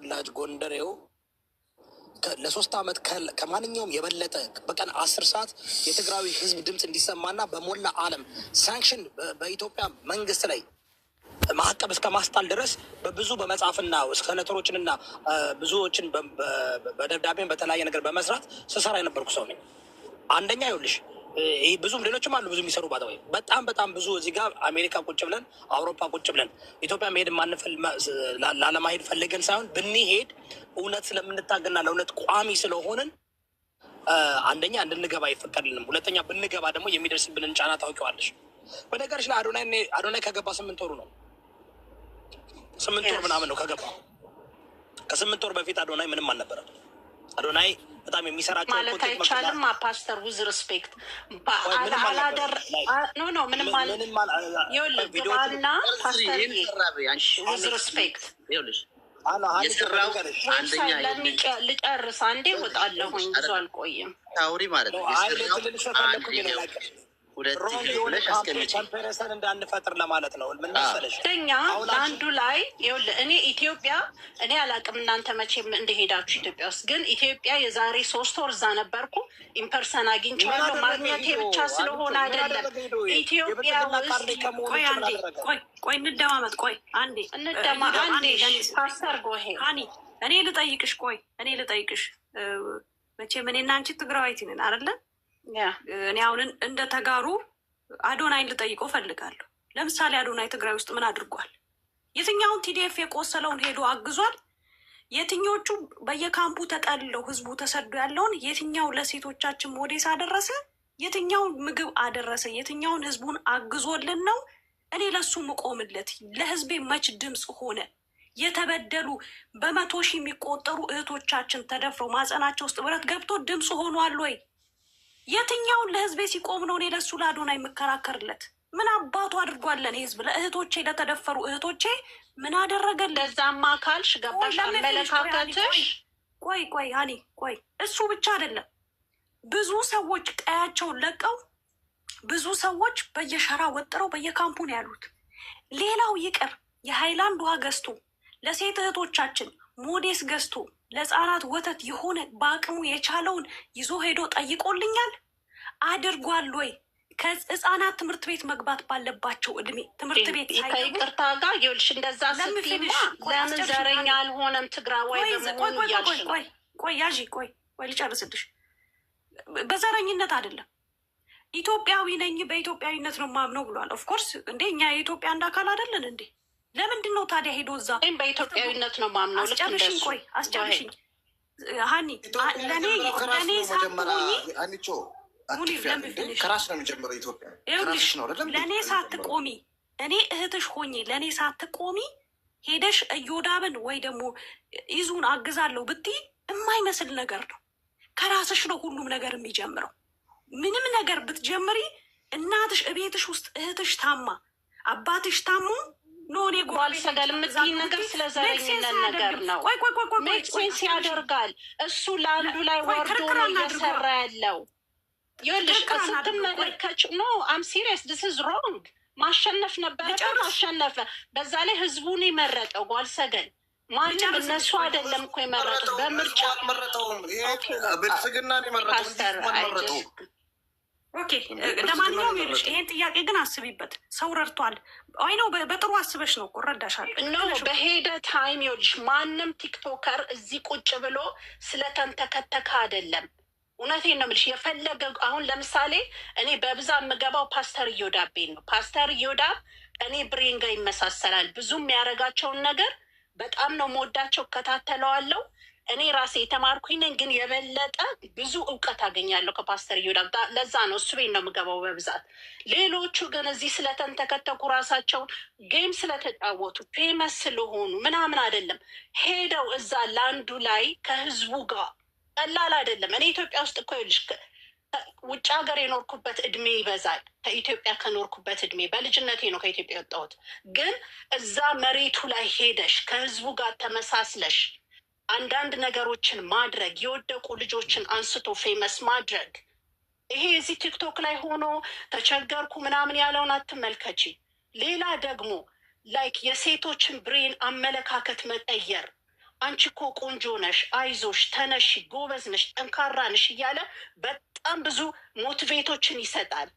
ተወላጅ ጎንደሬው ለሶስት ዓመት ከማንኛውም የበለጠ በቀን 10 ሰዓት የትግራዊ ህዝብ ድምፅ እንዲሰማና በሞላ ዓለም ሳንክሽን በኢትዮጵያ መንግስት ላይ ማዕቀብ እስከ ማስጣል ድረስ በብዙ በመጻፍና ሰነተሮችንና ብዙዎችን በደብዳቤን በተለያየ ነገር በመስራት ስሰራ የነበርኩ ሰው ነኝ። አንደኛ ይኸውልሽ ብዙም ሌሎችም አሉ ብዙ የሚሰሩ ባተወይ በጣም ብዙ እዚህ ጋር አሜሪካ ቁጭ ብለን አውሮፓ ቁጭ ብለን ኢትዮጵያ መሄድ ላለማሄድ ፈልገን ሳይሆን ብንሄድ እውነት ስለምንታገና ለእውነት ቋሚ ስለሆንን አንደኛ እንድንገባ አይፈቀድልንም። ሁለተኛ ብንገባ ደግሞ የሚደርስብንን ጫና ታውቂዋለሽ። በነገርሽ ላይ አዶናይ ከገባ 8 ወሩ ነው። 8 ወር ምናምን ነው ከገባ። ከ8 ወር በፊት አዶናይ ምንም አልነበረም። አዶናይ በጣም የሚሰራቸው ማለት አይቻልም። ፓስተር ውዝ ሪስፔክት አላደር ኖ ምንም ማለት ይኸውልህ ግባና ፓስተር ውዝ ሪስፔክት ልጨርስ አንዴ ወጣለሁኝ ብዙ አልቆይም። ታውሪ ማለት ነው ኮምፓሪሰን እንዳንፈጥር ለማለት ነው። ምን መሰለሽ ደኛ ለአንዱ ላይ ይኸውልህ እኔ ኢትዮጵያ እኔ አላቅም እናንተ መቼም እንደሄዳችሁ ኢትዮጵያ ውስጥ ግን ኢትዮጵያ የዛሬ 3 ወር እዛ ነበርኩ። ኢምፐርሰን አግኝቼዋለሁ። ማግኘቴ ብቻ ስለሆነ አይደለም ኢትዮጵያ ውስጥ ቆይ እንደማመጥ አንዴ ፓስተር ጎሄ እኔ ልጠይቅሽ መቼም እኔና አንቺ ትግራዋይት ነን አይደለ? እኔ አሁን እንደ ተጋሩ አዶናይን ልጠይቀው ፈልጋለሁ። ለምሳሌ አዶናይ ትግራይ ውስጥ ምን አድርጓል? የትኛውን ቲዲኤፍ የቆሰለውን ሄዶ አግዟል? የትኞቹ በየካምፑ ተጠልለው ህዝቡ ተሰዶ ያለውን የትኛው ለሴቶቻችን ሞዴስ አደረሰ? የትኛውን ምግብ አደረሰ? የትኛውን ህዝቡን አግዞልን ነው እኔ ለሱ ምቆምለት? ለህዝቤ መች ድምፅ ሆነ? የተበደሉ በመቶ ሺህ የሚቆጠሩ እህቶቻችን ተደፍረው ማጸናቸው ውስጥ ብረት ገብቶ ድምፅ ሆኗል ወይ? የትኛውን ለህዝቤ ሲቆም ነው እኔ ለሱ ለአዶናይ የምከራከርለት? ምን አባቱ አድርጓለን? ህዝብ ለእህቶቼ ለተደፈሩ እህቶቼ ምን አደረገን? ለዛማ ካልሽ ገባሽ አመለካከትሽ። ቆይ ሀኒ ቆይ እሱ ብቻ አይደለም። ብዙ ሰዎች ቀያቸውን ለቀው ብዙ ሰዎች በየሸራ ወጥረው በየካምፑ ነው ያሉት። ሌላው ይቅር የሃይላንድ ውሃ ገዝቶ ለሴት እህቶቻችን ሞዴስ ገዝቶ ለህፃናት ወተት የሆነ በአቅሙ የቻለውን ይዞ ሄዶ ጠይቆልኛል አድርጓል ወይ? ከህፃናት ትምህርት ቤት መግባት ባለባቸው እድሜ ትምህርት ቤት ከይቅርታ ጋር ይኸውልሽ እንደዛ ስትይማ ለምን ዘረኛ አልሆነም ትግራዋይ በመሆኑ እያልሽ ነው። ቆይ ልጨርስልሽ። በዘረኝነት አይደለም ኢትዮጵያዊ ነኝ በኢትዮጵያዊነት ነው ማምነው ብሏል። ኦፍኮርስ እንዴ እኛ የኢትዮጵያ አንድ አካል አይደለን እንዴ? ለምንድን ነው ታዲያ ሄዶ እዛ በኢትዮጵያዊነት ነው ማምነው? አስጨርሽኝ ሀኒ። ለእኔ ሳትቆሚ እኔ እህትሽ ሆኜ ለእኔ ሳትቆሚ ሄደሽ እዮዳብን ወይ ደግሞ ይዙን አግዛለሁ ብትይ የማይመስል ነገር ነው። ከራስሽ ነው ሁሉም ነገር የሚጀምረው። ምንም ነገር ብትጀምሪ እናትሽ እቤትሽ ውስጥ እህትሽ ታማ አባትሽ ታሞ ኖኔ ጓልሰገል የምትይኝ ነገር ስለ ዘረኝነት ነገር ነው። ሜክሴንስ ያደርጋል። እሱ ለአንዱ ላይ ወርዶ ነው እየሰራ ያለው። ይኸውልሽ ስትመለከች ኖ አም ሲሪየስ ዲስ ኢዝ ሮንግ። ማሸነፍ ነበረ ማሸነፈ። በዛ ላይ ህዝቡን የመረጠው ጓልሰገል ማንም እነሱ አይደለም እኮ የመረጡት በምርጫ ብልጽግናን የመረጠው። ኦኬ ለማንኛውም ይልሽ ይሄን ጥያቄ ግን አስቢበት። ሰው ረድቷል። አይ ነው በጥሩ አስበሽ ነው እረዳሻለሁ። ኖ በሄደ ታይም ይልሽ ማንም ቲክቶከር እዚህ ቁጭ ብሎ ስለተንተከተከ አይደለም። እውነቴን ነው የምልሽ። የፈለገ አሁን ለምሳሌ እኔ በብዛት የምገባው ፓስተር እዮዳቤን ነው። ፓስተር እዮዳብ እኔ ብሬን ጋር ይመሳሰላል። ብዙም ያደረጋቸውን ነገር በጣም ነው መወዳቸው፣ እከታተለዋለሁ። እኔ ራሴ የተማርኩኝ ነኝ፣ ግን የበለጠ ብዙ እውቀት አገኛለሁ ከፓስተር እዮዳብ። ለዛ ነው እሱ ቤት ነው የምገባው በብዛት። ሌሎቹ ግን እዚህ ስለተንተከተኩ ራሳቸውን ጌም ስለተጫወቱ ፌመስ ስለሆኑ ምናምን አይደለም። ሄደው እዛ ለአንዱ ላይ ከህዝቡ ጋር ቀላል አይደለም። እኔ ኢትዮጵያ ውስጥ እኮ ይልሽ ውጭ ሀገር የኖርኩበት እድሜ ይበዛል ከኢትዮጵያ ከኖርኩበት እድሜ። በልጅነቴ ነው ከኢትዮጵያ የወጣሁት። ግን እዛ መሬቱ ላይ ሄደሽ ከህዝቡ ጋር ተመሳስለሽ አንዳንድ ነገሮችን ማድረግ፣ የወደቁ ልጆችን አንስቶ ፌመስ ማድረግ፣ ይሄ እዚህ ቲክቶክ ላይ ሆኖ ተቸገርኩ ምናምን ያለውን አትመልከቺ። ሌላ ደግሞ ላይክ የሴቶችን ብሬን አመለካከት መቀየር፣ አንቺ እኮ ቆንጆ ነሽ፣ አይዞሽ፣ ተነሺ፣ ጎበዝ ነሽ፣ ጠንካራ ነሽ እያለ በጣም ብዙ ሞቲቬቶችን ይሰጣል።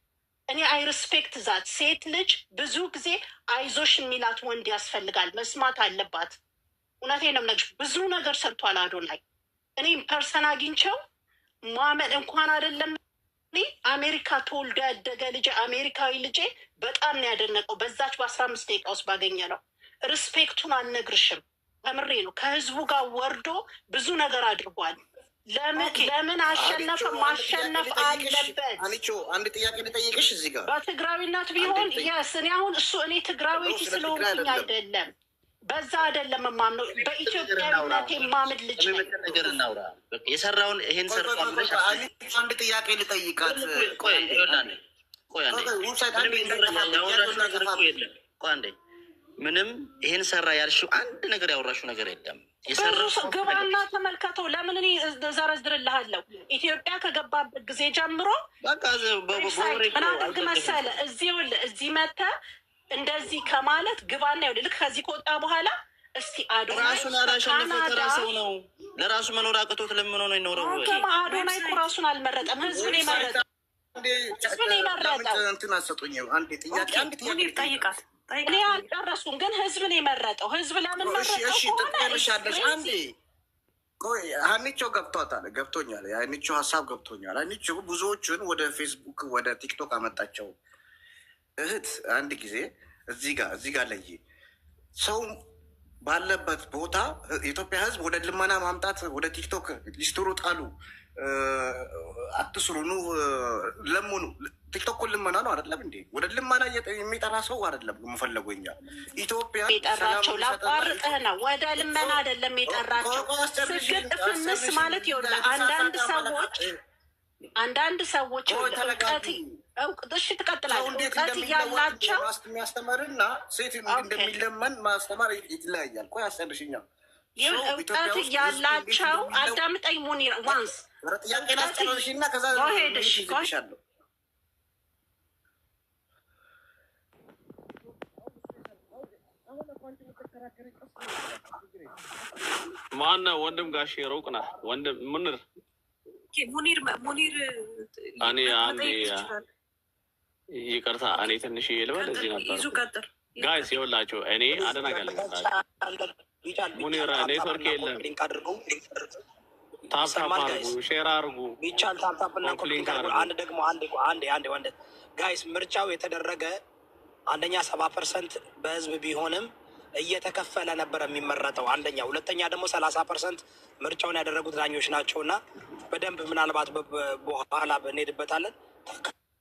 እኔ አይ ሪስፔክት ዛት። ሴት ልጅ ብዙ ጊዜ አይዞሽ የሚላት ወንድ ያስፈልጋል፣ መስማት አለባት። እውነቴን ነው የምነግርሽ። ብዙ ነገር ሰርቷል አዶናይ። እኔም ፐርሰን አግኝቸው ማመን እንኳን አይደለም አሜሪካ ተወልዶ ያደገ ልጄ አሜሪካዊ ልጄ በጣም ነው ያደነቀው። በዛች በ15 ደቂቃ ውስጥ ባገኘ ነው። ሪስፔክቱን አልነግርሽም፣ ከምሬ ነው። ከህዝቡ ጋር ወርዶ ብዙ ነገር አድርጓል። ለምን አሸነፈ? ማሸነፍ አለበት። አንድ ጥያቄ ልጠይቅሽ እዚህ ጋር በትግራዊነት ቢሆን የስ እኔ አሁን እኔ ትግራዊት ስለሆንኩኝ አይደለም፣ በዛ አይደለም የማምነው፣ በኢትዮጵያዊነት የማምን ልጅ ነገር እናውራ። የሰራውን ይሄን ሰርቷል ብለሽ አንድ ጥያቄ ልጠይቃት። ምንም ይሄን ሰራ ያልሽው አንድ ነገር ያወራሽው ነገር የለም። ግባና ተመልከተው። ለምን እኔ ዘረዝርልሃለሁ። ኢትዮጵያ ከገባበት ጊዜ ጀምሮ ምን አድርግ መሰለ እዚህ መተህ እንደዚህ ከማለት ግባና ይኸውልህ፣ ልክ ከዚህ ከወጣ በኋላ እስቲ ራሱን አላሸነፈ ሰው ነው። ለራሱ መኖር አቅቶት ለምን ነው የኖረው? አዶናይ እኮ ራሱን አልመረጠም፣ ህዝብን የመረጠው። እንትን አሰጡኝ። አንድ ጥያቄ ጠይቃት። እኔ አልጨረሱም፣ ግን ህዝብን የመረጠው ህዝብ ለምን መረጠው? ትቀርሻለሽ። አንዴ ሀኒቾ ገብቶኛል። የሀኒቾ ሀሳብ ገብቶኛል። ሀኒቾ ብዙዎቹን ወደ ፌስቡክ ወደ ቲክቶክ አመጣቸው። እህት አንድ ጊዜ እዚህ ጋር ለይ ሰው ባለበት ቦታ የኢትዮጵያ ህዝብ ወደ ልመና ማምጣት ወደ ቲክቶክ ሊስትሩ ጣሉ፣ አትስሩ፣ ኑ ለምኑ። ቲክቶክ ልመና ነው አይደለም እንዴ? ወደ ልመና የሚጠራ ሰው አይደለም የምፈለጉኛ። ኢትዮጵያ የጠራቸው ላቋርጥህ ነው፣ ወደ ልመና አይደለም የጠራቸው። ስግጥ ፍምስ ማለት ይኸውልህ አንዳንድ ሰዎች እሺ ትቀጥላለህ። እውቀት እያላቸው የሚያስተምርና ሴት እንደሚለመን ማስተማር ይለያያል። ቆይ አስጨርሽኛ። እውቀት እያላቸው አዳምጠኝ ሙኒር ዋንስ ጥያቄን አስጨርሽና ከዛ ሄድሻለሁ። ማነው ወንድም ጋሽ ሩቅ ነህ ወንድም ሙኒር እኔ አንዴ ይቅርታ፣ እኔ ትንሽ ልበል እዚህ ነበር። ጋይስ ይኸውላችሁ እኔ አደናጋለሁ። ሙኒር ኔትወርክ የለም። ታፕታፕ አርጉ፣ ሼር አርጉ፣ ቢቻል ታፕታፕና ኮምፕሊት አርጉ። አንድ ደግሞ አንዴ ጋይስ ምርጫው የተደረገ አንደኛ 70% በህዝብ ቢሆንም እየተከፈለ ነበር የሚመረጠው። አንደኛ፣ ሁለተኛ ደግሞ 30% ምርጫውን ያደረጉት ዳኞች ናቸው። እና በደንብ ምናልባት በኋላ እንሄድበታለን።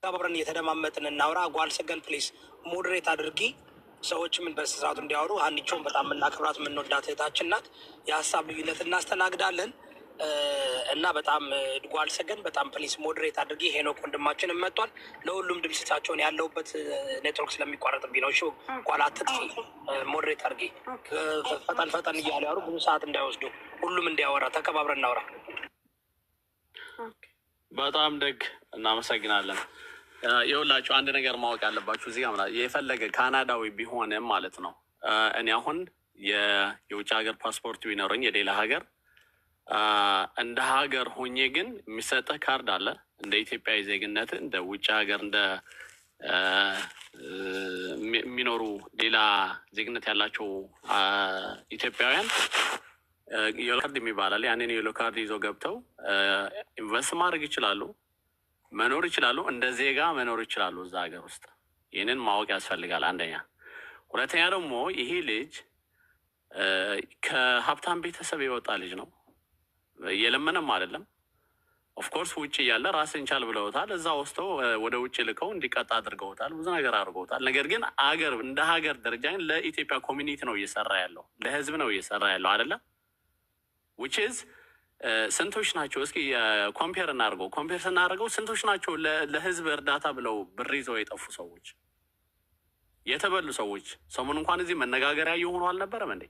ተከባብረን እየተደማመጥን እናውራ። ጓልሰገን ፕሊስ ሞዴሬት አድርጊ፣ ሰዎች ምን በስርዓቱ እንዲያወሩ። ሀኒቾን በጣም የምናከብራት የምንወዳት እህታችን ናት። የሀሳብ ልዩነት እናስተናግዳለን እና በጣም ጓልሰገን በጣም ፕሊስ ሞዴሬት አድርጊ። ሄኖክ ወንድማችንም መጥቷል። ለሁሉም ድምስታቸውን ያለውበት ኔትወርክ ስለሚቋረጥብኝ ነው። እሺ ጓል አትጥፊ፣ ሞዴሬት አድርጊ። ፈጠን እያሉ ያወሩ፣ ብዙ ሰዓት እንዳይወስዱ፣ ሁሉም እንዲያወራ፣ ተከባብረን እናውራ። በጣም ደግ እናመሰግናለን። የሁላችሁ አንድ ነገር ማወቅ ያለባችሁ እዚህ ጋር የፈለገ ካናዳዊ ቢሆንም ማለት ነው። እኔ አሁን የውጭ ሀገር ፓስፖርት ቢኖረኝ የሌላ ሀገር እንደ ሀገር ሆኜ ግን የሚሰጥህ ካርድ አለ። እንደ ኢትዮጵያዊ ዜግነት እንደ ውጭ ሀገር እንደ የሚኖሩ ሌላ ዜግነት ያላቸው ኢትዮጵያውያን የሎ ካርድ የሚባላል። ያንን የሎ ካርድ ይዞ ገብተው ኢንቨስት ማድረግ ይችላሉ፣ መኖር ይችላሉ፣ እንደ ዜጋ መኖር ይችላሉ እዛ ሀገር ውስጥ። ይህንን ማወቅ ያስፈልጋል። አንደኛ። ሁለተኛ ደግሞ ይሄ ልጅ ከሀብታም ቤተሰብ የወጣ ልጅ ነው። እየለመነም አይደለም። ኦፍኮርስ ውጭ እያለ ራስን ቻል ብለውታል። እዛ ወስደው ወደ ውጭ ልከው እንዲቀጣ አድርገውታል። ብዙ ነገር አድርገውታል። ነገር ግን አገር እንደ ሀገር ደረጃ ግን ለኢትዮጵያ ኮሚኒቲ ነው እየሰራ ያለው፣ ለህዝብ ነው እየሰራ ያለው አይደለም። ዊችዝ ስንቶች ናቸው? እስኪ ኮምፔር እናድርገው። ኮምፔር ስናደርገው ስንቶች ናቸው ለህዝብ እርዳታ ብለው ብር ይዘው የጠፉ ሰዎች፣ የተበሉ ሰዎች? ሰሞኑን እንኳን እዚህ መነጋገሪያ እየሆኑ አልነበረም እንዴ?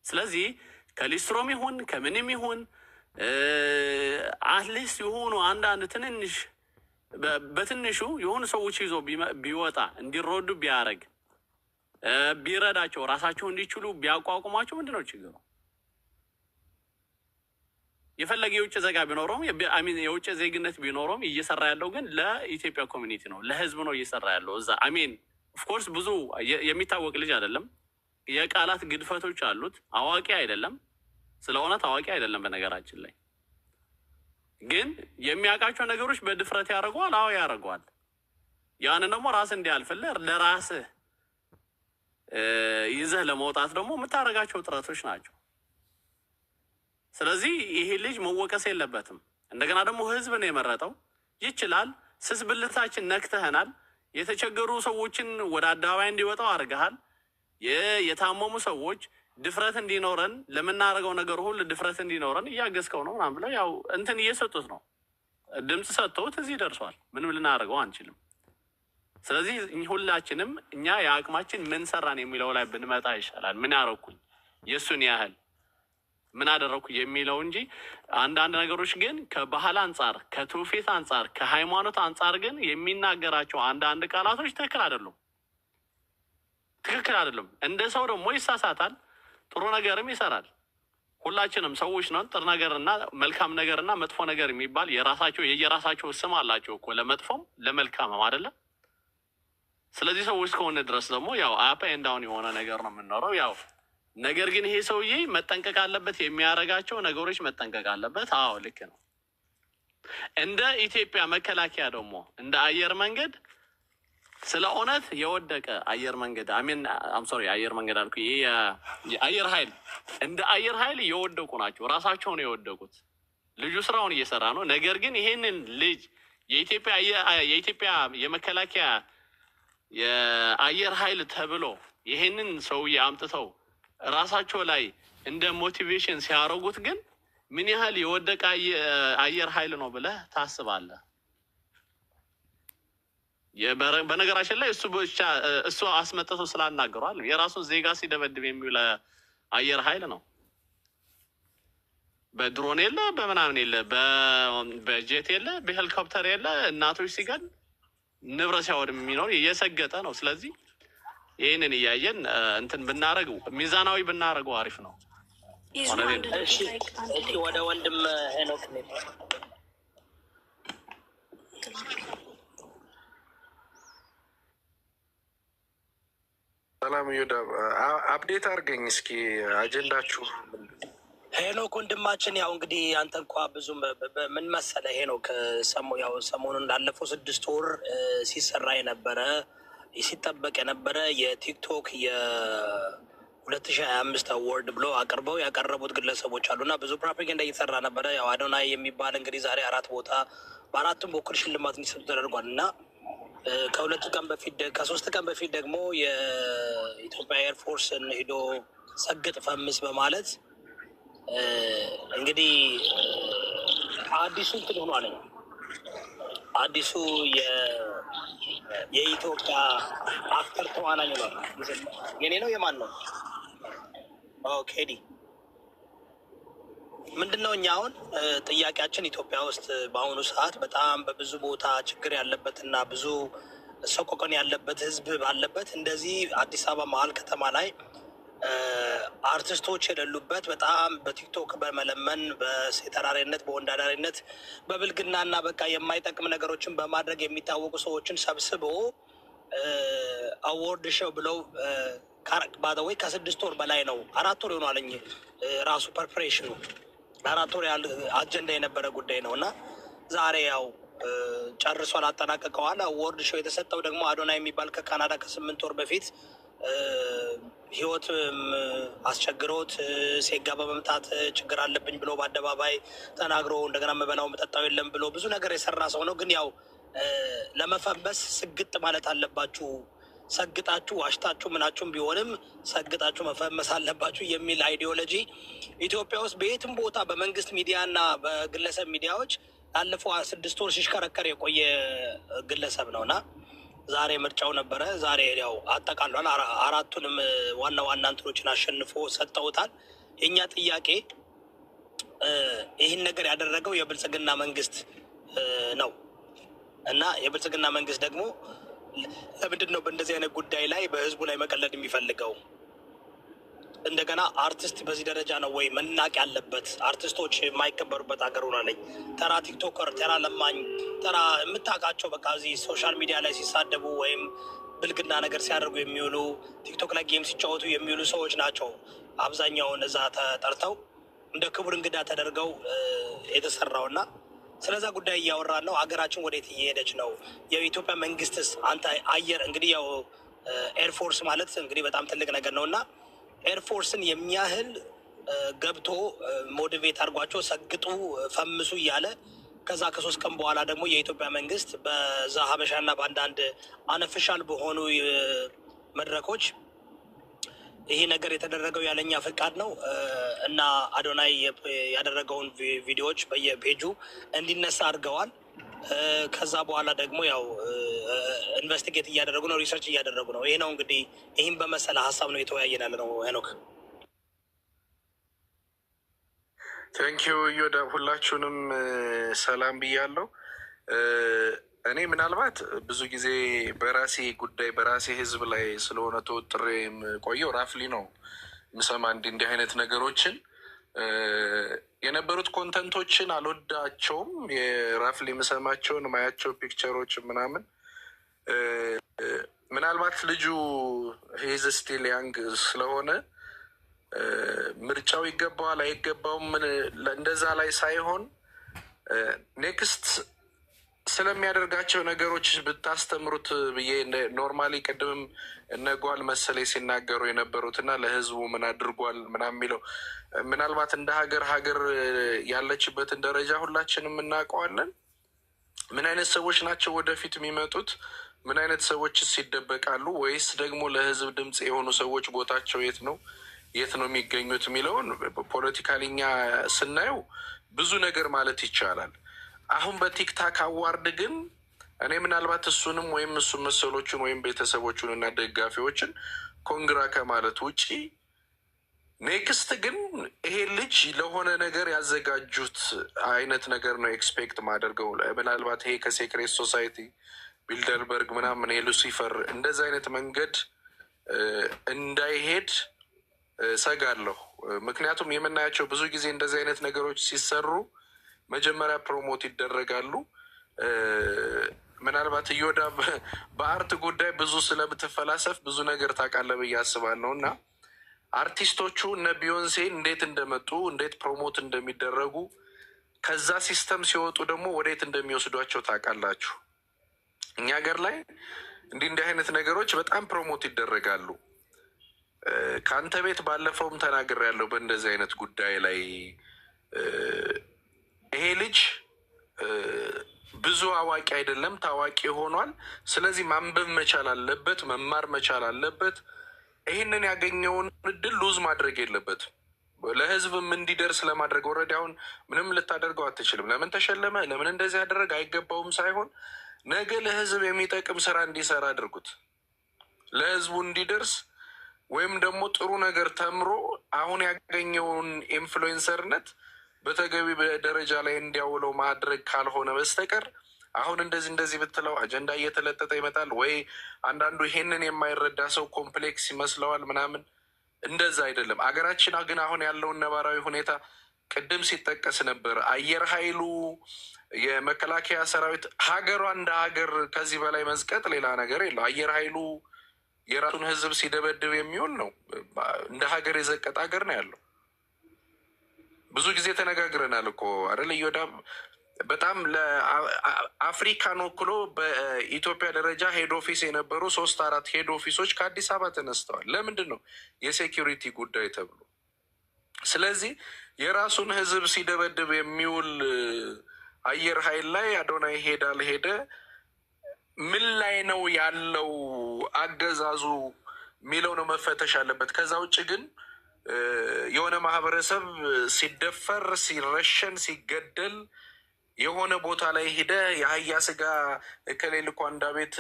ስለዚህ ከሊስትሮም ይሁን ከምንም ይሁን አትሊስት የሆኑ አንዳንድ ትንንሽ በትንሹ የሆኑ ሰዎች ይዞ ቢወጣ እንዲረዱ ቢያደርግ ቢረዳቸው ራሳቸው እንዲችሉ ቢያቋቁሟቸው ምንድን ነው ችግሩ? የፈለገ የውጭ ዜጋ ቢኖረውም የውጭ ዜግነት ቢኖረውም እየሰራ ያለው ግን ለኢትዮጵያ ኮሚኒቲ ነው፣ ለህዝብ ነው እየሰራ ያለው እዛ። ኦፍኮርስ ብዙ የሚታወቅ ልጅ አይደለም። የቃላት ግድፈቶች አሉት። አዋቂ አይደለም፣ ስለ እውነት አዋቂ አይደለም። በነገራችን ላይ ግን የሚያውቃቸው ነገሮች በድፍረት ያደርገዋል። አዎ ያደርገዋል። ያንን ደግሞ ራስ እንዲያልፍልህ ለራስህ ይዘህ ለመውጣት ደግሞ የምታደርጋቸው ጥረቶች ናቸው። ስለዚህ ይሄ ልጅ መወቀስ የለበትም። እንደገና ደግሞ ህዝብ ነው የመረጠው። ይችላል። ስስ ብልታችን ነክተህናል። የተቸገሩ ሰዎችን ወደ አደባባይ እንዲወጣው አድርገሃል። የታመሙ ሰዎች ድፍረት እንዲኖረን ለምናደርገው ነገር ሁሉ ድፍረት እንዲኖረን እያገዝከው ነው ምናምን ብለው ያው እንትን እየሰጡት ነው። ድምፅ ሰጥተውት እዚህ ደርሷል። ምንም ልናደርገው አንችልም። ስለዚህ ሁላችንም እኛ የአቅማችን ምን ሰራን የሚለው ላይ ብንመጣ ይሻላል። ምን ያደረኩኝ የእሱን ያህል ምን አደረኩ የሚለው እንጂ አንዳንድ ነገሮች ግን ከባህል አንጻር፣ ከትውፊት አንጻር፣ ከሃይማኖት አንጻር ግን የሚናገራቸው አንዳንድ ቃላቶች ትክክል አይደሉም። ትክክል አይደለም። እንደ ሰው ደግሞ ይሳሳታል፣ ጥሩ ነገርም ይሰራል። ሁላችንም ሰዎች ነን። ጥሩ ነገርና መልካም ነገርና መጥፎ ነገር የሚባል የየራሳቸው ስም አላቸው እኮ ለመጥፎም ለመልካምም አይደለም። ስለዚህ ሰዎች እስከሆነ ድረስ ደግሞ ያው አፕ ኤንድ ዳውን የሆነ ነገር ነው የምንኖረው። ያው ነገር ግን ይሄ ሰውዬ መጠንቀቅ አለበት፣ የሚያደርጋቸው ነገሮች መጠንቀቅ አለበት። አዎ ልክ ነው። እንደ ኢትዮጵያ መከላከያ ደግሞ እንደ አየር መንገድ ስለ እውነት የወደቀ አየር መንገድ አየር መንገድ አልኩ። ይሄ የአየር ኃይል እንደ አየር ኃይል የወደቁ ናቸው። ራሳቸውን የወደቁት። ልጁ ስራውን እየሰራ ነው። ነገር ግን ይሄንን ልጅ የኢትዮጵያ የመከላከያ የአየር ኃይል ተብሎ ይሄንን ሰውዬ አምጥተው ራሳቸው ላይ እንደ ሞቲቬሽን ሲያደርጉት ግን ምን ያህል የወደቀ አየር ኃይል ነው ብለህ ታስባለህ? በነገራችን ላይ እሱ አስመጥቶ ስላናገሯል የራሱን ዜጋ ሲደበድብ የሚውል አየር ኃይል ነው። በድሮን የለ፣ በምናምን የለ፣ በጄት የለ፣ በሄሊኮፕተር የለ። እናቶች ሲገል ንብረት ሲያወድም የሚኖር እየሰገጠ ነው። ስለዚህ ይህንን እያየን እንትን ብናደርግ ሚዛናዊ ብናደርገው አሪፍ ነው። ወደ ወንድም ሄኖክ ሰላም ዮዳ አፕዴት አድርገኝ እስኪ አጀንዳችሁ ሄኖክ ወንድማችን። ያው እንግዲህ አንተ እንኳ ብዙ ምን መሰለህ ሄኖክ ሰሞኑን ላለፈው 6 ወር ሲሰራ የነበረ ሲጠበቅ የነበረ የቲክቶክ የ2025 አዋርድ ብሎ አቅርበው ያቀረቡት ግለሰቦች አሉና ብዙ ፕሮፓጋንዳ እየተሰራ ነበረ። ያው አዶናይ የሚባል እንግዲህ ዛሬ 4 ቦታ በ4ቱም በኩል ሽልማት እንዲሰጡ ተደርጓል እና ከ3 ቀን በፊት ደግሞ የኢትዮጵያ ኤርፎርስን ሂዶ ሰግጥ ፈምስ በማለት እንግዲህ አዲሱ እንትን ሆኗል። አዲሱ የኢትዮጵያ አክተር ተዋናኝ ነው። የኔ ነው የማን ነው? ኬዲ ምንድነው? እኛ አሁን ጥያቄያችን ኢትዮጵያ ውስጥ በአሁኑ ሰዓት በጣም በብዙ ቦታ ችግር ያለበትና ብዙ ሰቆቀን ያለበት ህዝብ ባለበት እንደዚህ አዲስ አበባ መሀል ከተማ ላይ አርቲስቶች የሌሉበት በጣም በቲክቶክ በመለመን በሴት አዳሪነት በወንድ አዳሪነት በብልግናና በቃ የማይጠቅም ነገሮችን በማድረግ የሚታወቁ ሰዎችን ሰብስቦ አዋርድ ሾው ብለው ባደወይ ከ6 ወር በላይ ነው 4 ወር ይሆናልኝ ራሱ ፕሪፕሬሽኑ 4 ወር ያህል አጀንዳ የነበረ ጉዳይ ነው እና ዛሬ ያው ጨርሷል፣ አጠናቀቀዋል። አዋርድ ሾው የተሰጠው ደግሞ አዶናይ የሚባል ከካናዳ ከ8 ወር በፊት ህይወት አስቸግሮት ሴጋ በመምታት ችግር አለብኝ ብሎ በአደባባይ ተናግሮ እንደገና መበላው መጠጣው የለም ብሎ ብዙ ነገር የሰራ ሰው ነው። ግን ያው ለመፈመስ ስግጥ ማለት አለባችሁ፣ ሰግጣችሁ ዋሽታችሁ ምናችሁም ቢሆንም ሰግጣችሁ መፈመስ አለባችሁ የሚል አይዲዮሎጂ ኢትዮጵያ ውስጥ በየትም ቦታ በመንግስት ሚዲያ እና በግለሰብ ሚዲያዎች ላለፈው 6 ወር ሲሽከረከር የቆየ ግለሰብ ነውና ዛሬ ምርጫው ነበረ። ዛሬ ያው አጠቃሏል። 4ቱንም ዋና ዋና እንትኖችን አሸንፎ ሰጠውታል። የእኛ ጥያቄ ይህን ነገር ያደረገው የብልጽግና መንግስት ነው እና የብልጽግና መንግስት ደግሞ ለምንድን ነው በእንደዚህ አይነት ጉዳይ ላይ በህዝቡ ላይ መቀለድ የሚፈልገው? እንደገና አርቲስት በዚህ ደረጃ ነው ወይ መናቅ ያለበት? አርቲስቶች የማይከበሩበት ሀገር ሆናለኝ። ተራ ቲክቶከር፣ ተራ ለማኝ፣ ተራ የምታውቃቸው በቃ እዚህ ሶሻል ሚዲያ ላይ ሲሳደቡ ወይም ብልግና ነገር ሲያደርጉ የሚውሉ ቲክቶክ ላይ ጌም ሲጫወቱ የሚውሉ ሰዎች ናቸው አብዛኛውን እዛ ተጠርተው እንደ ክቡር እንግዳ ተደርገው የተሰራውና ስለዛ ጉዳይ እያወራን ነው። ሀገራችን ወዴት እየሄደች ነው? የኢትዮጵያ መንግስትስ አንተ አየር እንግዲህ ያው ኤርፎርስ ማለት እንግዲህ በጣም ትልቅ ነገር ነው እና ኤርፎርስን የሚያህል ገብቶ ሞቲቬት አድርጓቸው ሰግጡ ፈምሱ እያለ ከዛ ከ3 ቀን በኋላ ደግሞ የኢትዮጵያ መንግስት በዛ ሀበሻና በአንዳንድ አንኦፊሻል በሆኑ መድረኮች ይሄ ነገር የተደረገው ያለኛ ፍቃድ ነው እና አዶናይ ያደረገውን ቪዲዮዎች በየፔጁ እንዲነሳ አድርገዋል። ከዛ በኋላ ደግሞ ያው ኢንቨስቲጌት እያደረጉ ነው፣ ሪሰርች እያደረጉ ነው። ይሄ ነው እንግዲህ ይህም በመሰለ ሀሳብ ነው የተወያየን ያለ ነው። ሄኖክ ቴንኪዩ ዮዳ፣ ሁላችሁንም ሰላም ብያለሁ። እኔ ምናልባት ብዙ ጊዜ በራሴ ጉዳይ በራሴ ህዝብ ላይ ስለሆነ ተወጥሬ ቆየው ራፍሊ ነው ምሰማ እንዲህ አይነት ነገሮችን የነበሩት ኮንተንቶችን አልወዳቸውም። የራፍሊ ምሰማቸውን ማያቸው ፒክቸሮች ምናምን ምናልባት ልጁ ሄዝ ስቲል ያንግ ስለሆነ ምርጫው ይገባዋል አይገባውም እንደዛ ላይ ሳይሆን ኔክስት ስለሚያደርጋቸው ነገሮች ብታስተምሩት ብዬ ኖርማሊ ቅድምም እነጓል መሰለኝ ሲናገሩ የነበሩት እና ለህዝቡ ምን አድርጓል ምናምን የሚለው ምናልባት እንደ ሀገር ያለችበትን ደረጃ ሁላችንም እናውቀዋለን። ምን አይነት ሰዎች ናቸው ወደፊት የሚመጡት? ምን አይነት ሰዎችስ ይደበቃሉ? ወይስ ደግሞ ለህዝብ ድምፅ የሆኑ ሰዎች ቦታቸው የት ነው የሚገኙት የሚለውን ፖለቲካሊኛ ስናየው ብዙ ነገር ማለት ይቻላል። አሁን በቲክታክ አዋርድ ግን እኔ ምናልባት እሱንም ወይም እሱ መሰሎቹን ወይም ቤተሰቦቹን እና ደጋፊዎችን ኮንግራ ከማለት ውጪ ኔክስት ግን ይሄ ልጅ ለሆነ ነገር ያዘጋጁት አይነት ነገር ነው ኤክስፔክት ማደርገው። ምናልባት ይሄ ከሴክሬት ሶሳይቲ ቢልደርበርግ ምናምን የሉሲፈር እንደዚህ አይነት መንገድ እንዳይሄድ ሰጋለሁ። ምክንያቱም የምናያቸው ብዙ ጊዜ እንደዚህ አይነት ነገሮች ሲሰሩ መጀመሪያ ፕሮሞት ይደረጋሉ። ምናልባት እዮዳ በአርት ጉዳይ ብዙ ስለምትፈላሰፍ ብዙ ነገር ታውቃለህ ብዬ አስባለሁ እና አርቲስቶቹ እነ ቢዮንሴ እንዴት እንደመጡ እንዴት ፕሮሞት እንደሚደረጉ ከዛ ሲስተም ሲወጡ ደግሞ ወዴት እንደሚወስዷቸው ታውቃላችሁ። እኛ ሀገር ላይ እንዲህ አይነት ነገሮች በጣም ፕሮሞት ይደረጋሉ። ከአንተ ቤት ባለፈውም ተናግሬያለሁ በእንደዚህ አይነት ጉዳይ ላይ ይሄ ልጅ ብዙ አዋቂ አይደለም፣ ታዋቂ ሆኗል። ስለዚህ ማንበብ መቻል አለበት፣ መማር መቻል አለበት። ይህንን ያገኘውን እድል ሉዝ ማድረግ የለበትም። ለህዝብም እንዲደርስ ለማድረግ ወረዲ አሁን ምንም ልታደርገው አትችልም። ለምን ተሸለመ፣ ለምን እንደዚህ ያደረግ አይገባውም ሳይሆን ነገ ለህዝብ የሚጠቅም ስራ እንዲሰራ አድርጉት። ለህዝቡ እንዲደርስ ወይም ደግሞ ጥሩ ነገር ተምሮ አሁን ያገኘውን ኢንፍሉዌንሰርነት በተገቢ ደረጃ ላይ እንዲያውለው ማድረግ ካልሆነ በስተቀር አሁን እንደዚህ ብትለው አጀንዳ እየተለጠጠ ይመጣል ወይ አንዳንዱ ይሄንን የማይረዳ ሰው ኮምፕሌክስ ይመስለዋል ምናምን። እንደዛ አይደለም። አገራችን ግን አሁን ያለውን ነባራዊ ሁኔታ ቅድም ሲጠቀስ ነበር። አየር ኃይሉ፣ የመከላከያ ሰራዊት ሀገሯ እንደ ሀገር ከዚህ በላይ መዝቀጥ ሌላ ነገር የለው። አየር ኃይሉ የራሱን ህዝብ ሲደበድብ የሚውል ነው። እንደ ሀገር የዘቀጠ ሀገር ነው ያለው። ብዙ ጊዜ ተነጋግረናል እኮ አይደል እዮዳ? በጣም ለአፍሪካን ወክሎ በኢትዮጵያ ደረጃ ሄድ ኦፊስ የነበሩ 3-4 ሄድ ኦፊሶች ከአዲስ አበባ ተነስተዋል። ለምንድን ነው? የሴኪሪቲ ጉዳይ ተብሎ። ስለዚህ የራሱን ህዝብ ሲደበድብ የሚውል አየር ኃይል ላይ አዶናይ ሄደ ምን ላይ ነው ያለው አገዛዙ የሚለው ነው መፈተሽ አለበት። ከዛ ውጭ ግን የሆነ ማህበረሰብ ሲደፈር፣ ሲረሸን፣ ሲገደል የሆነ ቦታ ላይ ሄደ የአህያ ስጋ እከሌል እኮ አንዳ ቤት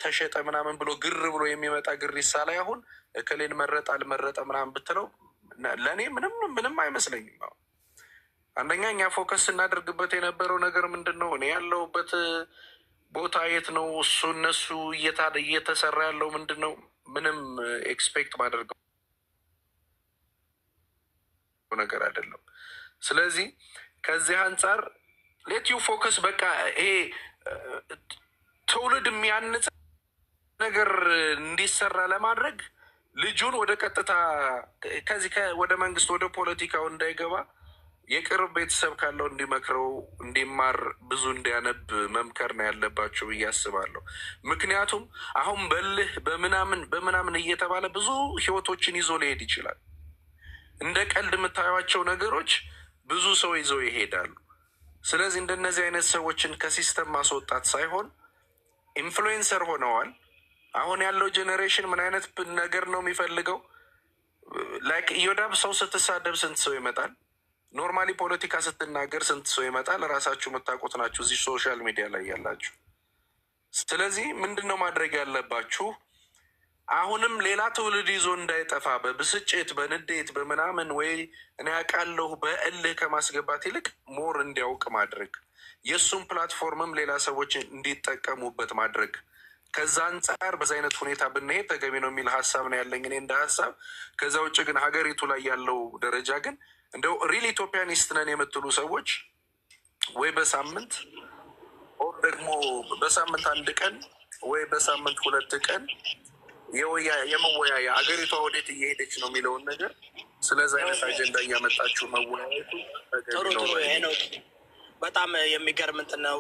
ተሸጠ ምናምን ብሎ ግር ብሎ የሚመጣ ግሪሳ ላይ አሁን እከሌን መረጥ አልመረጠ ምናምን ብትለው ለእኔ ምንም አይመስለኝም። አንደኛ እኛ ፎከስ እናደርግበት የነበረው ነገር ምንድን ነው? እኔ ያለሁበት ቦታ የት ነው? እነሱ እየተሰራ ያለው ምንድን ነው? ምንም ኤክስፔክት ማደርገው ነገር አይደለም። ስለዚህ ከዚህ አንጻር ሌት ዩ ፎከስ በቃ ይሄ ትውልድ የሚያንጽ ነገር እንዲሰራ ለማድረግ ልጁን ወደ ቀጥታ ከዚህ ወደ መንግስት ወደ ፖለቲካው እንዳይገባ የቅርብ ቤተሰብ ካለው እንዲመክረው እንዲማር ብዙ እንዲያነብ መምከር ነው ያለባቸው ብዬ አስባለሁ። ምክንያቱም አሁን በልህ በምናምን እየተባለ ብዙ ህይወቶችን ይዞ ሊሄድ ይችላል። እንደ ቀልድ የምታዩቸው ነገሮች ብዙ ሰው ይዘው ይሄዳሉ። ስለዚህ እንደነዚህ አይነት ሰዎችን ከሲስተም ማስወጣት ሳይሆን ኢንፍሉዌንሰር ሆነዋል። አሁን ያለው ጄኔሬሽን ምን አይነት ነገር ነው የሚፈልገው? ላይክ ኢዮዳብ ሰው ስትሳደብ ስንት ሰው ይመጣል? ኖርማሊ ፖለቲካ ስትናገር ስንት ሰው ይመጣል? ራሳችሁ የምታውቁት ናችሁ እዚህ ሶሻል ሚዲያ ላይ ያላችሁ። ስለዚህ ምንድን ነው ማድረግ ያለባችሁ? አሁንም ሌላ ትውልድ ይዞ እንዳይጠፋ በብስጭት በንዴት በምናምን ወይ እኔ ያውቃለሁ በእልህ ከማስገባት ይልቅ ሞር እንዲያውቅ ማድረግ፣ የእሱም ፕላትፎርምም ሌላ ሰዎች እንዲጠቀሙበት ማድረግ። ከዛ አንጻር በዛ አይነት ሁኔታ ብንሄድ ተገቢ ነው የሚል ሀሳብ ነው ያለኝ እኔ እንደ ሀሳብ። ከዛ ውጭ ግን ሀገሪቱ ላይ ያለው ደረጃ ግን እንደው ሪል ኢትዮጵያኒስት ነን የምትሉ ሰዎች ወይ በሳምንት ኦር ደግሞ በሳምንት 1 ቀን ወይ በሳምንት 2 ቀን የመወያያ አገሪቷ ወዴት እየሄደች ነው የሚለውን ነገር ስለዚ አይነት አጀንዳ እያመጣችሁ መወያየቱ ጥሩ። ይሄ ነው በጣም የሚገርም እንትን ነው።